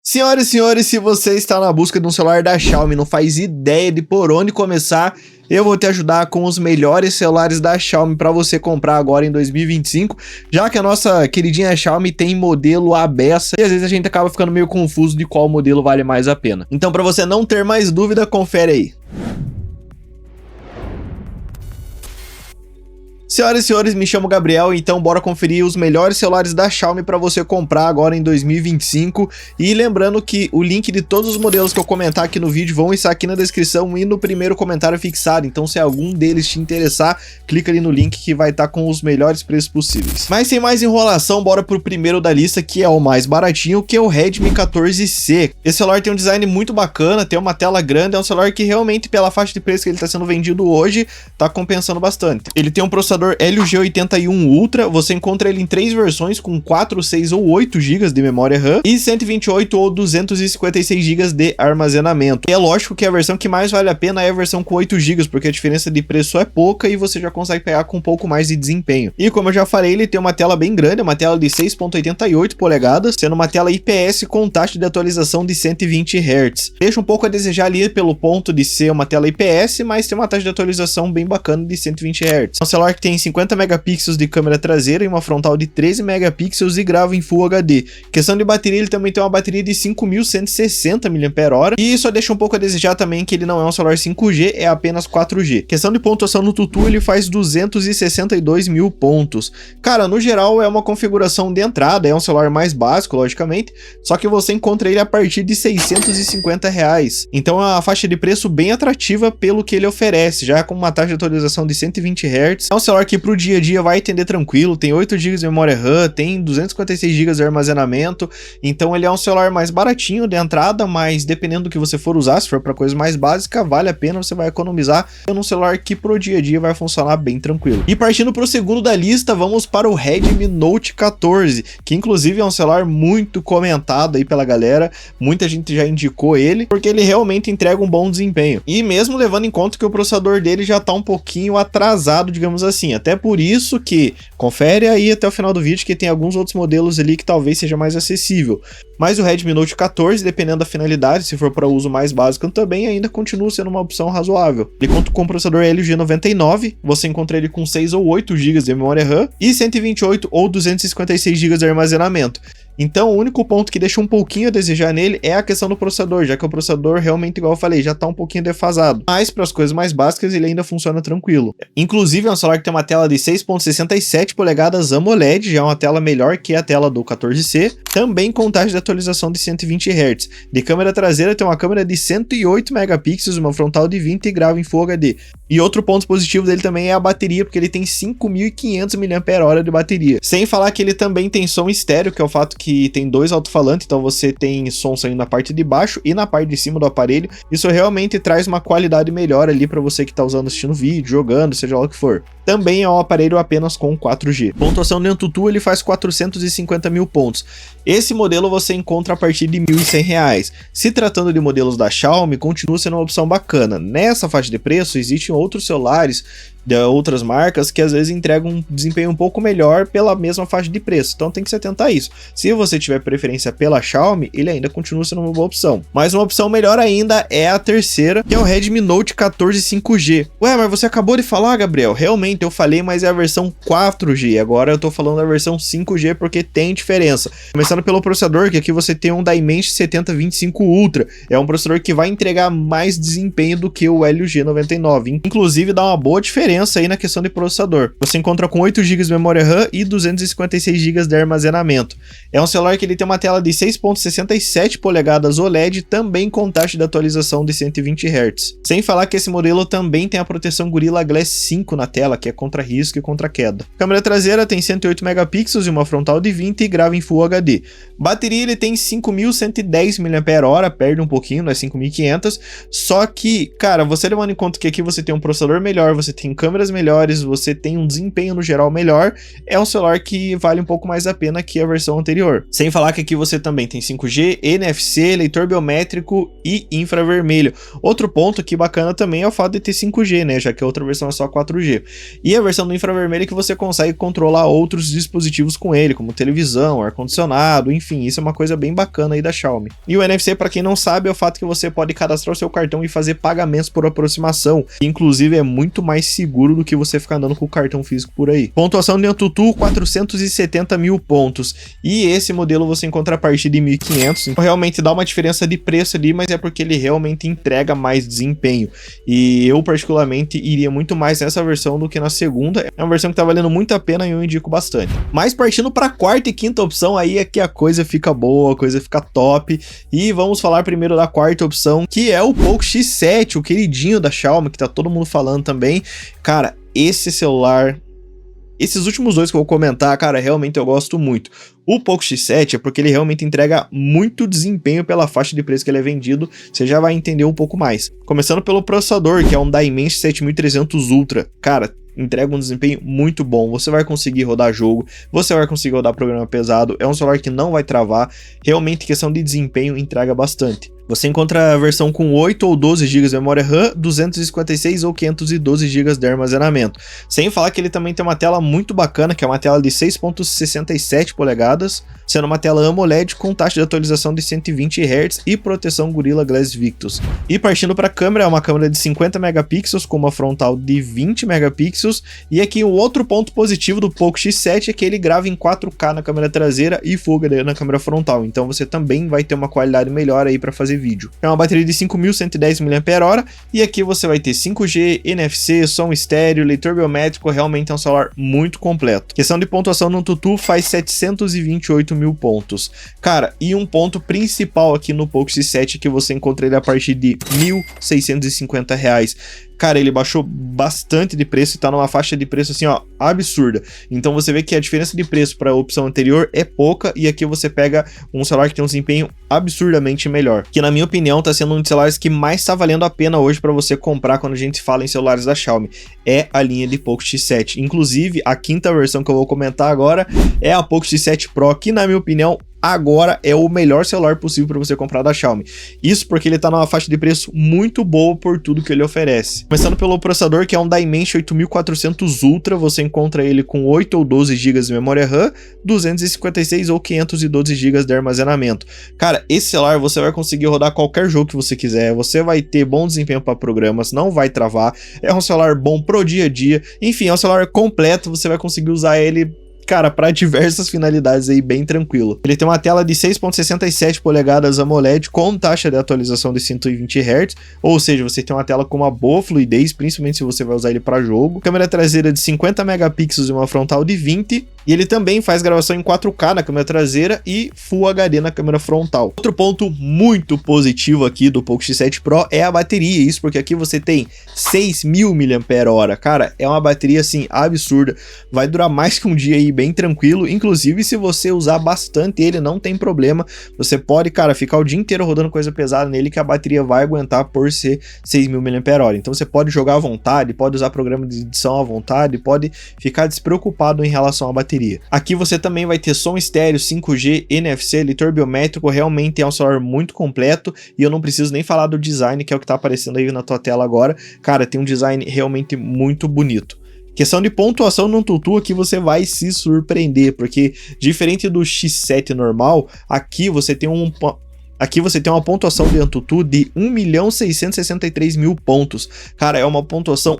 Senhoras e senhores, se você está na busca de um celular da Xiaomi e não faz ideia de por onde começar, eu vou te ajudar com os melhores celulares da Xiaomi para você comprar agora em 2025, já que a nossa queridinha Xiaomi tem modelo à beça e às vezes a gente acaba ficando meio confuso de qual modelo vale mais a pena. Então, para você não ter mais dúvida, confere aí. Senhoras e senhores, me chamo Gabriel, então bora conferir os melhores celulares da Xiaomi para você comprar agora em 2025. E lembrando que o link de todos os modelos que eu comentar aqui no vídeo vão estar aqui na descrição e no primeiro comentário fixado. Então se algum deles te interessar, clica ali no link que vai estar com os melhores preços possíveis. Mas sem mais enrolação, bora pro primeiro da lista, que é o mais baratinho, que é o Redmi 14C. Esse celular tem um design muito bacana, tem uma tela grande, é um celular que realmente pela faixa de preço que ele está sendo vendido hoje, tá compensando bastante. Ele tem um processador Helio G81 Ultra, você encontra ele em 3 versões com 4, 6 ou 8 GB de memória RAM e 128 ou 256 GB de armazenamento. E é lógico que a versão que mais vale a pena é a versão com 8 GB, porque a diferença de preço é pouca e você já consegue pegar com um pouco mais de desempenho. E como eu já falei, ele tem uma tela bem grande, uma tela de 6.88 polegadas, sendo uma tela IPS com taxa de atualização de 120 Hz. Deixa um pouco a desejar ali pelo ponto de ser uma tela IPS, mas tem uma taxa de atualização bem bacana de 120 Hz. É um celular que tem 50 megapixels de câmera traseira e uma frontal de 13 megapixels e grava em Full HD. Questão de bateria, ele também tem uma bateria de 5.160 mAh e só deixa um pouco a desejar também que ele não é um celular 5G, é apenas 4G. Questão de pontuação no Tutu, ele faz 262 mil pontos. Cara, no geral é uma configuração de entrada, é um celular mais básico, logicamente, só que você encontra ele a partir de R$650. Então é uma faixa de preço bem atrativa pelo que ele oferece, já com uma taxa de atualização de 120 Hz. É um celular que pro dia a dia vai atender tranquilo, tem 8 GB de memória RAM, tem 256 GB de armazenamento, então ele é um celular mais baratinho de entrada, mas dependendo do que você for usar, se for para coisa mais básica, vale a pena, você vai economizar num celular que pro dia a dia vai funcionar bem tranquilo. E partindo pro segundo da lista, vamos para o Redmi Note 14, que inclusive é um celular muito comentado aí pela galera, muita gente já indicou ele, porque ele realmente entrega um bom desempenho. E mesmo levando em conta que o processador dele já tá um pouquinho atrasado, digamos assim, até por isso que confere aí até o final do vídeo que tem alguns outros modelos ali que talvez seja mais acessível. Mas o Redmi Note 14, dependendo da finalidade, se for para uso mais básico, também ainda continua sendo uma opção razoável. Ele conta com o processador Helio G99, você encontra ele com 6 ou 8 GB de memória RAM e 128 ou 256 GB de armazenamento. Então o único ponto que deixa um pouquinho a desejar nele é a questão do processador, já que o processador realmente, igual eu falei, já tá um pouquinho defasado. Mas para as coisas mais básicas ele ainda funciona tranquilo. Inclusive é um celular que tem uma tela de 6.67 polegadas AMOLED, já é uma tela melhor que a tela do 14C, também com taxa de atualização de 120 Hz. De câmera traseira tem uma câmera de 108 megapixels, uma frontal de 20 e grava em Full HD. E outro ponto positivo dele também é a bateria, porque ele tem 5.500 mAh de bateria. Sem falar que ele também tem som estéreo, que é o fato que tem 2 alto-falantes, então você tem som saindo na parte de baixo e na parte de cima do aparelho. Isso realmente traz uma qualidade melhor ali para você que está usando, assistindo vídeo, jogando, seja lá o que for. Também é um aparelho apenas com 4G. Pontuação de AnTuTu, ele faz 450 mil pontos. Esse modelo você encontra a partir de R$1.100. Se tratando de modelos da Xiaomi, continua sendo uma opção bacana. Nessa faixa de preço, existem outros celulares de outras marcas que às vezes entregam um desempenho um pouco melhor pela mesma faixa de preço, então tem que se atentar a isso. Se você tiver preferência pela Xiaomi, ele ainda continua sendo uma boa opção. Mas uma opção melhor ainda é a terceira, que é o Redmi Note 14 5G. Ué, mas você acabou de falar, Gabriel? Realmente eu falei, mas é a versão 4G, agora eu tô falando da versão 5G porque tem diferença. Começando pelo processador, que aqui você tem um Dimensity 7025 Ultra, é um processador que vai entregar mais desempenho do que o Helio G99, inclusive dá uma boa diferença aí na questão de processador. Você encontra com 8 GB de memória RAM e 256 GB de armazenamento. É um celular que ele tem uma tela de 6.67 polegadas OLED, também com taxa de atualização de 120 Hz. Sem falar que esse modelo também tem a proteção Gorilla Glass 5 na tela, que é contra risco e contra queda. Câmera traseira tem 108 megapixels e uma frontal de 20 e grava em Full HD. Bateria ele tem 5.110 mAh, perde um pouquinho, não é 5.500, só que, cara, você levando em conta que aqui você tem um processador melhor, você tem câmeras melhores, você tem um desempenho no geral melhor, é um celular que vale um pouco mais a pena que a versão anterior. Sem falar que aqui você também tem 5G, NFC, leitor biométrico e infravermelho. Outro ponto aqui bacana também é o fato de ter 5G, né, já que a outra versão é só 4G. E a versão do infravermelho é que você consegue controlar outros dispositivos com ele, como televisão, ar-condicionado, enfim, isso é uma coisa bem bacana aí da Xiaomi. E o NFC, para quem não sabe, é o fato que você pode cadastrar o seu cartão e fazer pagamentos por aproximação, que inclusive é muito mais seguro do que você ficar andando com o cartão físico por aí. Pontuação de AnTuTu, 470 mil pontos, e esse modelo você encontra a partir de 1.500, então realmente dá uma diferença de preço ali, mas é porque ele realmente entrega mais desempenho, e eu particularmente iria muito mais nessa versão do que na segunda. É uma versão que tá valendo muito a pena e eu indico bastante. Mas partindo para a quarta e quinta opção, aí é que a coisa fica boa, a coisa fica top, e vamos falar primeiro da quarta opção, que é o Poco X7, o queridinho da Xiaomi, que tá todo mundo falando também. Cara, esse celular, esses últimos dois que eu vou comentar, cara, realmente eu gosto muito. O Poco X7 é porque ele realmente entrega muito desempenho pela faixa de preço que ele é vendido, você já vai entender um pouco mais. Começando pelo processador, que é um Dimensity 7300 Ultra, cara, entrega um desempenho muito bom, você vai conseguir rodar jogo, você vai conseguir rodar programa pesado, é um celular que não vai travar, realmente questão de desempenho entrega bastante. Você encontra a versão com 8 ou 12 GB de memória RAM, 256 ou 512 GB de armazenamento. Sem falar que ele também tem uma tela muito bacana, que é uma tela de 6.67 polegadas, sendo uma tela AMOLED com taxa de atualização de 120 Hz e proteção Gorilla Glass Victus. E partindo para a câmera, é uma câmera de 50 megapixels com uma frontal de 20 megapixels, e aqui o outro ponto positivo do Poco X7 é que ele grava em 4K na câmera traseira e Full HD na câmera frontal, então você também vai ter uma qualidade melhor aí para fazer vídeo. É uma bateria de 5.110 mAh e aqui você vai ter 5G, NFC, som estéreo, leitor biométrico, realmente é um celular muito completo. Questão de pontuação no AnTuTu faz 728 mil pontos. Cara, e um ponto principal aqui no Poco X7 é que você encontra ele a partir de R$ 1.650. Cara, ele baixou bastante de preço e tá numa faixa de preço assim, ó, absurda. Então você vê que a diferença de preço para a opção anterior é pouca e aqui você pega um celular que tem um desempenho absurdamente melhor. Que na minha opinião tá sendo um dos celulares que mais tá valendo a pena hoje para você comprar quando a gente fala em celulares da Xiaomi. É a linha de Poco X7. Inclusive, a quinta versão que eu vou comentar agora é a Poco X7 Pro, que na minha opinião agora é o melhor celular possível para você comprar da Xiaomi. Isso porque ele tá numa faixa de preço muito boa por tudo que ele oferece. Começando pelo processador, que é um Dimensity 8400 Ultra, você encontra ele com 8 ou 12 GB de memória RAM, 256 ou 512 GB de armazenamento. Cara, esse celular você vai conseguir rodar qualquer jogo que você quiser, você vai ter bom desempenho para programas, não vai travar, é um celular bom pro dia a dia, enfim, é um celular completo, você vai conseguir usar ele, cara, para diversas finalidades aí, bem tranquilo. Ele tem uma tela de 6.67 polegadas AMOLED com taxa de atualização de 120 Hz, ou seja, você tem uma tela com uma boa fluidez, principalmente se você vai usar ele para jogo. Câmera traseira de 50 megapixels e uma frontal de 20, e ele também faz gravação em 4K na câmera traseira e Full HD na câmera frontal. Outro ponto muito positivo aqui do Poco X7 Pro é a bateria, isso porque aqui você tem 6.000 mAh, cara, é uma bateria assim absurda, vai durar mais que um dia aí bem tranquilo, inclusive se você usar bastante ele não tem problema, você pode, cara, ficar o dia inteiro rodando coisa pesada nele que a bateria vai aguentar por ser 6.000 mAh, então você pode jogar à vontade, pode usar programa de edição à vontade, pode ficar despreocupado em relação à bateria. Aqui você também vai ter som estéreo, 5G, NFC, leitor biométrico, realmente é um celular muito completo e eu não preciso nem falar do design, que é o que tá aparecendo aí na tua tela agora, cara, tem um design realmente muito bonito. Questão de pontuação no AnTuTu, aqui você vai se surpreender, porque diferente do X7 normal, aqui você tem uma pontuação de AnTuTu de 1.663.000 pontos. Cara, é uma pontuação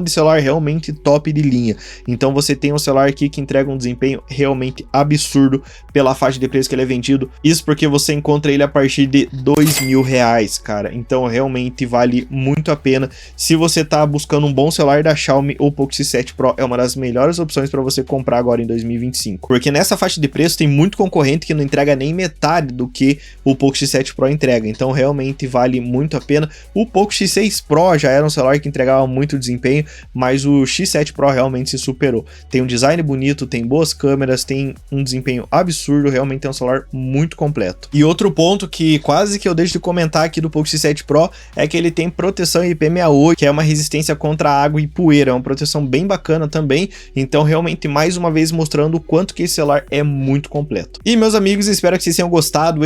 de celular realmente top de linha. Então você tem um celular aqui que entrega um desempenho realmente absurdo pela faixa de preço que ele é vendido. Isso porque você encontra ele a partir de R$2.000, cara. Então realmente vale muito a pena. Se você tá buscando um bom celular da Xiaomi, o Poco X7 Pro é uma das melhores opções para você comprar agora em 2025. Porque nessa faixa de preço tem muito concorrente que não entrega nem metade do que o Poco X7 Pro entrega. Então realmente vale muito a pena. O Poco X6 Pro já era um celular que entregava muito o desempenho, mas o X7 Pro realmente se superou. Tem um design bonito, tem boas câmeras, tem um desempenho absurdo, realmente é um celular muito completo. E outro ponto que quase que eu deixo de comentar aqui do Poco X7 Pro é que ele tem proteção IP68, que é uma resistência contra água e poeira, é uma proteção bem bacana também, então realmente mais uma vez mostrando o quanto que esse celular é muito completo. E meus amigos, espero que vocês tenham gostado,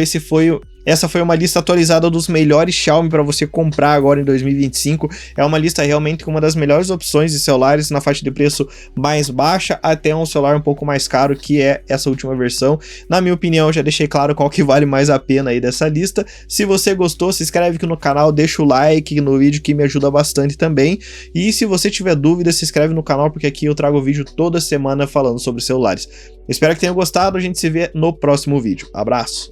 essa foi uma lista atualizada dos melhores Xiaomi para você comprar agora em 2025. É uma lista realmente com uma das melhores opções de celulares na faixa de preço mais baixa até um celular um pouco mais caro, que é essa última versão. Na minha opinião, eu já deixei claro qual que vale mais a pena aí dessa lista. Se você gostou, se inscreve aqui no canal, deixa o like no vídeo que me ajuda bastante também. E se você tiver dúvida, se inscreve no canal, porque aqui eu trago vídeo toda semana falando sobre celulares. Espero que tenham gostado, a gente se vê no próximo vídeo. Abraço!